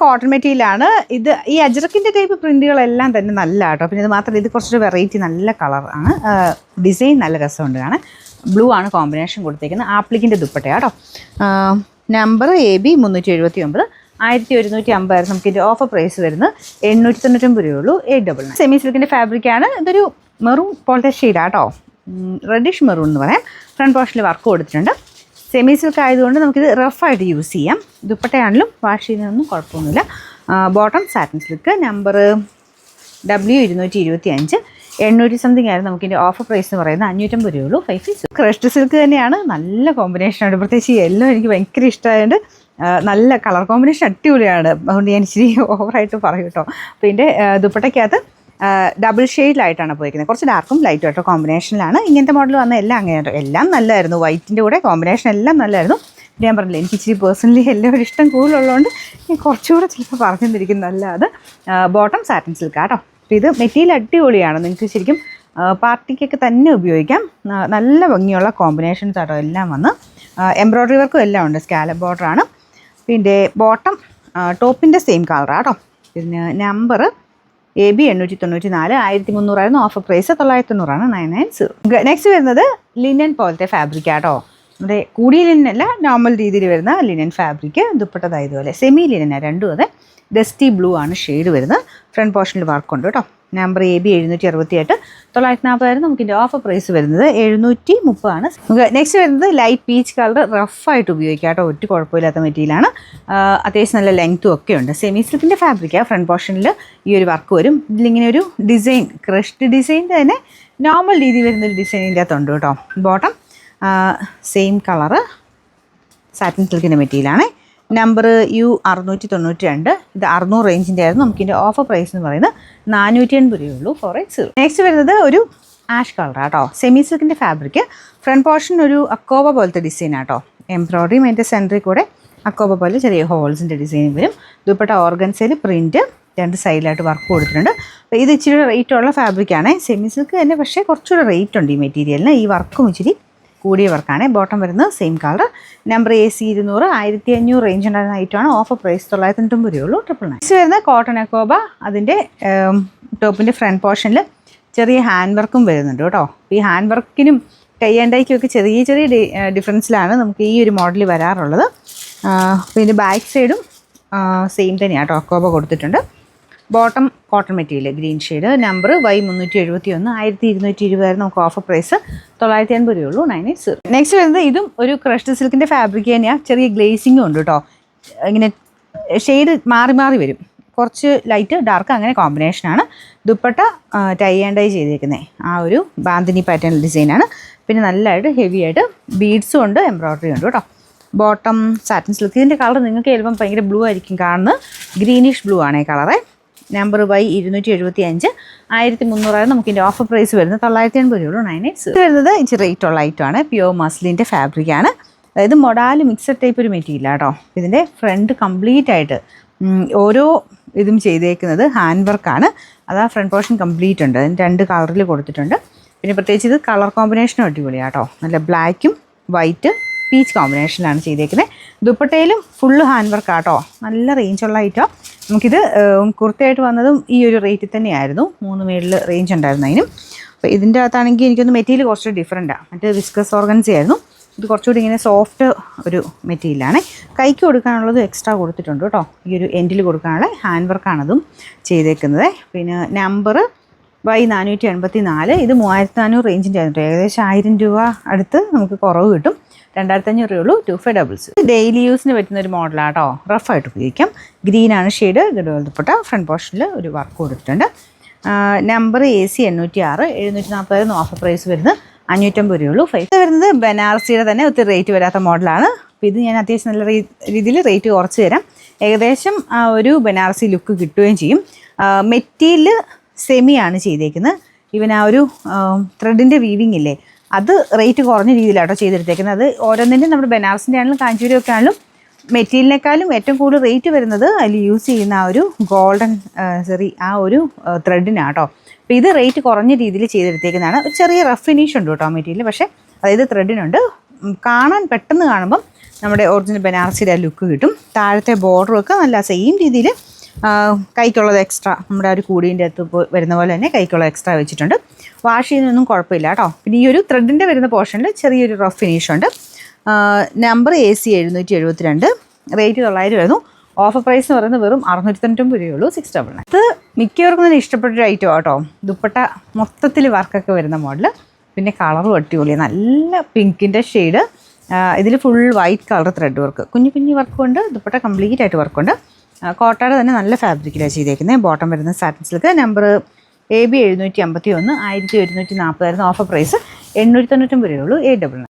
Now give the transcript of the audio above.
Cotton മെറ്റീരിയലാണ്. ഇത് ഈ അജ്രക്കിൻ്റെ ടൈപ്പ് പ്രിൻറ്റുകളെല്ലാം തന്നെ നല്ല കേട്ടോ. പിന്നെ ഇത് മാത്രമല്ല, ഇത് കുറച്ചൊരു വെറൈറ്റി നല്ല കളറാണ്. ഡിസൈൻ നല്ല രസമുണ്ട് കാണാൻ. ബ്ലൂ ആണ് കോമ്പിനേഷൻ കൊടുത്തേക്കുന്നത്. ആപ്ലിക്കിൻ്റെ ദുപ്പട്ടയാണ് കേട്ടോ. നമ്പർ AB 379, 1150 നമുക്ക് ഇതിൻ്റെ ഓഫർ പ്രൈസ് വരുന്നത് 899 രൂപയുള്ളൂ. 899. സെമി സിൽക്കിൻ്റെ ഫാബ്രിക്കാണ്. ഇതൊരു മെറൂൺ പോലത്തെ ഷെയ്ഡാണ് കേട്ടോ. റെഡിഷ് മെറൂൺ എന്ന് പറയാം. ഫ്രണ്ട് പോർഷനിൽ വർക്ക് കൊടുത്തിട്ടുണ്ട്. സെമി സിൽക്ക് ആയതുകൊണ്ട് നമുക്കിത് റഫായിട്ട് യൂസ് ചെയ്യാം. ദുപ്പട്ടയാണെങ്കിലും വാഷ് ചെയ്യുന്നതൊന്നും കുഴപ്പമൊന്നുമില്ല. Bottom satin silk. Number W225, 800 something ആയിരുന്നു. നമുക്കിൻ്റെ ഓഫർ പ്രൈസ് എന്ന് പറയുന്നത് 550 രൂപയുള്ളൂ. 5 ക്രഷ്ഡ് സിൽക്ക് തന്നെയാണ്. നല്ല കോമ്പിനേഷനാണ്. പ്രത്യേകിച്ച് എല്ലാം എനിക്ക് ഭയങ്കര ഇഷ്ടമായതുകൊണ്ട് നല്ല കളർ കോമ്പിനേഷൻ അടിപൊളിയാണ്. അതുകൊണ്ട് ഞാൻ ഇച്ചിരി ഓവറായിട്ട് പറയും കേട്ടോ. അപ്പോൾ ഇതിൻ്റെ ദുപ്പട്ടയ്ക്കകത്ത് ഡബിൾ ഷെയ്ഡിലായിട്ടാണ് പോയിരിക്കുന്നത്. കുറച്ച് ഡാർക്കും ലൈറ്റും ആയിട്ടോ കോമ്പിനേഷനിലാണ്. ഇങ്ങനത്തെ മോഡൽ വന്ന എല്ലാം അങ്ങനെ കേട്ടോ. എല്ലാം നല്ലതായിരുന്നു. വൈറ്റിൻ്റെ കൂടെ കോമ്പിനേഷൻ എല്ലാം നല്ലതായിരുന്നു. ഞാൻ പറഞ്ഞില്ല, എനിക്ക് ഇച്ചിരി പേഴ്സണലി എല്ലാവരും ഇഷ്ടം കൂടുതലുള്ളതുകൊണ്ട് ഞാൻ കുറച്ചുകൂടെ ചിലപ്പോൾ പറഞ്ഞു തന്നിരിക്കുന്നത്. നല്ലത് ബോട്ടം സാറ്റിൻ സിൽക്ക് കേട്ടോ. അപ്പോൾ ഇത് മെറ്റീരിയൽ അടിപൊളിയാണ്. നിങ്ങൾക്ക് ശരിക്കും പാർട്ടിക്കൊക്കെ തന്നെ ഉപയോഗിക്കാം. നല്ല ഭംഗിയുള്ള കോമ്പിനേഷൻസ് ആട്ടോ എല്ലാം വന്ന്. എംബ്രോയ്ഡറി വർക്കും എല്ലാം ഉണ്ട്. സ്കാലപ്പ് ബോർഡറാണ്. പിന്നെ ബോട്ടം ടോപ്പിൻ്റെ സെയിം കളറാണ് കേട്ടോ. പിന്നെ നമ്പർ AB 894, 1300 ആയിരുന്നു. Offer price 990 990. നെക്സ്റ്റ് വരുന്നത് ലിനൻ പോലത്തെ ഫാബ്രിക് ആട്ടോ. നമ്മുടെ കൂടിയ ലിനൻ അല്ല, നോർമൽ രീതിയിൽ വരുന്ന ലിനൻ ഫാബ്രിക്. ദുപ്പട്ടതായതുപോലെ സെമി ലിനനാണ്. രണ്ടും അതെ. ഡസ്റ്റി ബ്ലൂ ആണ് ഷെയ്ഡ് വരുന്നത്. ഫ്രണ്ട് പോർഷനിൽ വർക്കുണ്ട് കേട്ടോ. നമ്പർ AB 768, 940 ആയിരുന്നു. നമുക്കിൻ്റെ ഓഫർ പ്രൈസ് വരുന്നത് 730 ആണ്. നെക്സ്റ്റ് വരുന്നത് ലൈറ്റ് പീച്ച് കളർ. റഫായിട്ട് ഉപയോഗിക്കാം കേട്ടോ. ഒറ്റ കുഴപ്പമില്ലാത്ത മെറ്റീരിയലാണ്. അത്യാവശ്യം നല്ല ലെങ്ത്തും ഒക്കെ ഉണ്ട്. സെമി സിൽക്കിൻ്റെ ഫാബ്രിക്കാണ്. ഫ്രണ്ട് പോർഷനിൽ ഈ ഒരു വർക്ക് വരും. ഇതിലിങ്ങനെ ഒരു ഡിസൈൻ, ക്രഷ്ഡ് ഡിസൈൻ്റെ തന്നെ നോർമൽ രീതി വരുന്നൊരു ഡിസൈനിൻ്റെ അകത്തുണ്ട് കേട്ടോ. ബോട്ടം സെയിം കളറ് സാറ്റിൻ സിൽക്കിൻ്റെ മെറ്റീരിയലാണ്. നമ്പർ U692, ഇത് 600 റേഞ്ചിൻ്റെ ആയിരുന്നു. നമുക്കിൻ്റെ ഓഫർ പ്രൈസ് എന്ന് പറയുന്നത് 480 രൂപയുള്ളൂ. 480. നെക്സ്റ്റ് വരുന്നത് ഒരു ആഷ് കളറാണ് കേട്ടോ. സെമി സിൽക്കിൻ്റെ ഫാബ്രിക്. ഫ്രണ്ട് പോർഷൻ ഒരു അക്കോബ പോലത്തെ ഡിസൈൻ ആട്ടോ. എംബ്രോയ്ഡറിയും അതിൻ്റെ സെൻറ്ററിൽ കൂടെ അക്കോബ പോലെ ചെറിയ ഹോൾസിൻ്റെ ഡിസൈൻ വരും. ദുപ്പട്ട ഓർഗൻസയിൽ പ്രിൻറ്റ്, രണ്ട് സൈഡിലായിട്ട് വർക്ക് കൊടുത്തിട്ടുണ്ട്. അപ്പോൾ ഇത് ഇച്ചിരി റേറ്റുള്ള ഫാബ്രിക്കാണ്. സെമി സിൽക്ക് തന്നെ, പക്ഷേ കുറച്ചുകൂടെ റേറ്റ് ഉണ്ട് ഈ മെറ്റീരിയലിന്. ഈ വർക്കും ഇച്ചിരി കൂടിയ വർക്കാണ്. ബോട്ടം വരുന്നത് same colour. Number AC 200, 1500 range ഉണ്ടായിരുന്ന ഐറ്റമാണ്. ഓഫർ പ്രൈസ് 990 രൂപയുള്ളൂ. 990. നെക്സ്റ്റ് വരുന്ന കോട്ടൺ അക്കോബ. അതിൻ്റെ ടോപ്പിൻ്റെ ഫ്രണ്ട് പോർഷനിൽ ചെറിയ ഹാൻഡ് വർക്കും വരുന്നുണ്ട് കേട്ടോ. ഈ ഹാൻഡ് വർക്കിനും ടൈ ആൻഡ് ഡൈക്കും ഒക്കെ ചെറിയ ചെറിയ ഡിഫറൻസിലാണ് നമുക്ക് ഈ ഒരു മോഡൽ വരാറുള്ളത്. പിന്നെ ബാക്ക് സൈഡും സെയിം തന്നെയാണ് കേട്ടോ. അക്കോബ കൊടുത്തിട്ടുണ്ട്. Bottom cotton material green shade. Number Y371, 1220 ആയിരുന്നു. നമുക്ക് ഓഫർ പ്രൈസ് 980 രൂപയുള്ളൂ. 980. നെക്സ്റ്റ് വരുന്നത് ഇതും ഒരു ക്രഷ്ഡ് സിൽക്കിൻ്റെ ഫാബ്രിക് തന്നെയാണ്. ചെറിയ ഗ്ലേസിങ്ങും ഉണ്ട് കേട്ടോ. ഇങ്ങനെ ഷെയ്ഡ് മാറി മാറി വരും. കുറച്ച് ലൈറ്റ് ഡാർക്ക് അങ്ങനെ കോമ്പിനേഷനാണ്. ദുപ്പട്ട ടൈ ആൻഡ് ഡൈ ചെയ്തേക്കുന്നത് ആ ഒരു ബാന്തിനി പാറ്റേൺ ഡിസൈനാണ്. പിന്നെ നല്ലതായിട്ട് ഹെവി ആയിട്ട് ബീഡ്സും ഉണ്ട്, എംബ്രോയ്ഡറി ഉണ്ട് കേട്ടോ. Bottom satin silk. ഇതിൻ്റെ കളർ നിങ്ങൾക്ക് ചിലപ്പം ഭയങ്കര ബ്ലൂ ആയിരിക്കും കാണുന്നത്. ഗ്രീനിഷ് ബ്ലൂ ആണ് ഈ കളറ്. നമ്പർ Y275, 1300 നമുക്കിൻ്റെ ഓഫർ പ്രൈസ് വരുന്നത് 980 രൂപയുള്ളൂ. 980. ഇത് വരുന്നത് ഇച്ചിരി റേറ്റ് ഉള്ള ഐറ്റമാണ്. പ്യുവർ മസ്ലിൻ്റെ ഫാബ്രിക്കാണ്. അതായത് മൊഡാല് മിക്സഡ് ടൈപ്പ് ഒരു മെറ്റീരിയൽ കേട്ടോ. ഇതിൻ്റെ ഫ്രണ്ട് കംപ്ലീറ്റ് ആയിട്ട് ഓരോ ഇതും ചെയ്തേക്കുന്നത് ഹാൻഡ് വർക്കാണ്. അതാ ഫ്രണ്ട് പോർഷൻ കംപ്ലീറ്റ് ഉണ്ട്. അതിന് 2 കളറിൽ കൊടുത്തിട്ടുണ്ട്. പിന്നെ പ്രത്യേകിച്ച് ഇത് കളർ കോമ്പിനേഷനും അടിപൊളിയാണ് കേട്ടോ. നല്ല ബ്ലാക്കും വൈറ്റ് പീച്ച് കോമ്പിനേഷനിലാണ് ചെയ്തേക്കുന്നത്. ദുപ്പട്ടയിലും ഫുള്ള് ഹാൻഡ് വർക്ക് ആട്ടോ. നല്ല റേഞ്ചുള്ള ഐറ്റം. നമുക്കിത് കുർത്തയായിട്ട് വന്നതും ഈ ഒരു റേറ്റിൽ തന്നെയായിരുന്നു. 3 മേളിൽ റേഞ്ച് ഉണ്ടായിരുന്നു അതിനും. അപ്പോൾ ഇതിൻ്റെ അകത്താണെങ്കിൽ എനിക്കൊന്ന് മെറ്റീരിയൽ കുറച്ച് ഡിഫറൻറ്റാണ്. മറ്റേ വിസ്കസ് ഓർഗൻസി ആയിരുന്നു. ഇത് കുറച്ചുകൂടി ഇങ്ങനെ സോഫ്റ്റ് ഒരു മെറ്റീരിയലാണ്. കൈക്ക് കൊടുക്കാനുള്ളത് എക്സ്ട്രാ കൊടുത്തിട്ടുണ്ട് കേട്ടോ. ഈ ഒരു എൻഡിൽ കൊടുക്കാനുള്ള ഹാൻഡ് വർക്കാണതും ചെയ്തേക്കുന്നത്. പിന്നെ നമ്പർ Y484, ഇത് 3400 റേഞ്ചിൻ്റെ ആയിരുന്നു. ഏകദേശം 1000 രൂപ അടുത്ത് നമുക്ക് കുറവ് കിട്ടും. 2500 രൂപയുള്ളൂ. 2500. ഡെയിലി യൂസിന് പറ്റുന്ന ഒരു മോഡലാണ് കേട്ടോ. റഫായിട്ട് ഉപയോഗിക്കാം. ഗ്രീനാണ് ഷെയ്ഡ്. ദുപ്പട്ട ഫ്രണ്ട് പോർഷനിൽ ഒരു വർക്ക് കൊടുത്തിട്ടുണ്ട്. നമ്പർ AC 806, 740 ഓഫർ പ്രൈസ് വരുന്നത് 550 രൂപയുള്ളൂ. 5 വരുന്നത് ബനാറസിയുടെ തന്നെ ഒത്തിരി റേറ്റ് വരാത്ത മോഡലാണ്. അപ്പോൾ ഇത് ഞാൻ അത്യാവശ്യം നല്ല രീതിയിൽ റേറ്റ് കുറച്ച് തരാം. ഏകദേശം ഒരു ബനാറസി ലുക്ക് കിട്ടുകയും ചെയ്യും. മെറ്റീരിയൽ സെമിയാണ് ചെയ്തേക്കുന്നത്. ഇവൻ ആ ഒരു ത്രെഡിൻ്റെ വീവിങ് ഇല്ലേ, അത് റേറ്റ് കുറഞ്ഞ രീതിയിലാട്ടോ ചെയ്തെടുത്തേക്കുന്നത്. അത് ഓരോന്നിൻ്റെയും നമ്മുടെ ബനാറസിൻ്റെ ആണെങ്കിലും കാഞ്ചീപുരം ഒക്കെ ആണെങ്കിലും മെറ്റീരിയലിനേക്കാളും ഏറ്റവും കൂടുതൽ റേറ്റ് വരുന്നത് അതിൽ യൂസ് ചെയ്യുന്ന ആ ഒരു ഗോൾഡൻ ആ ഒരു ത്രെഡിനാട്ടോ. അപ്പോൾ ഇത് റേറ്റ് കുറഞ്ഞ രീതിയിൽ ചെയ്തെടുത്തേക്കുന്നതാണ്. ഒരു ചെറിയ റഫ് ഫിനിഷ് ഉണ്ട് കേട്ടോ മെറ്റീരിയൽ. പക്ഷേ അതായത് ത്രെഡിനുണ്ട്. കാണാൻ പെട്ടെന്ന് കാണുമ്പം നമ്മുടെ ഒറിജിനൽ ബനാറസിയുടെ ലുക്ക് കിട്ടും. താഴത്തെ ബോർഡറൊക്കെ നല്ല സെയിം രീതിയിൽ കൈക്കുള്ളത് എക്സ്ട്രാ നമ്മുടെ ഒരു കൂടീൻ്റെ അകത്ത് വരുന്ന പോലെ തന്നെ കൈക്കുള്ള എക്സ്ട്രാ വെച്ചിട്ടുണ്ട്. വാഷ് ചെയ്യുന്നതൊന്നും കുഴപ്പമില്ല കേട്ടോ. പിന്നെ ഈ ഒരു ത്രെഡിൻ്റെ വരുന്ന പോർഷനിൽ ചെറിയൊരു റഫ് ഫിനിഷ് ഉണ്ട്. നമ്പർ AC 772, റേറ്റ് 900 വരുന്നു. ഓഫർ പ്രൈസ് എന്ന് പറയുന്നത് വെറും 699 രൂപയുള്ളൂ. 699. ഇത് മിക്കവർക്കും തന്നെ ഇഷ്ടപ്പെട്ടൊരു ഐറ്റം കേട്ടോ. ദുപ്പട്ട മൊത്തത്തിൽ വർക്കൊക്കെ വരുന്ന മോഡൽ. പിന്നെ കളറും അടിപൊളിയാണ്, നല്ല പിങ്കിൻ്റെ ഷെയ്ഡ്. ഇതിൽ full white colour thread work, കുഞ്ഞു കുഞ്ഞു വർക്കുണ്ട്. ദുപ്പട്ട കംപ്ലീറ്റ് ആയിട്ട് വർക്കുണ്ട്. കോട്ടയുടെ തന്നെ നല്ല ഫാബ്രിക്കിലാണ് ചെയ്തേക്കുന്നത്. ബോട്ടം വരുന്ന സാറ്റിൻ സിൽക്ക്. നമ്പർ AB 751, 1140 ആയിരുന്നു. ഓഫർ പ്രൈസ് 899 രൂപയുള്ളൂ. 899.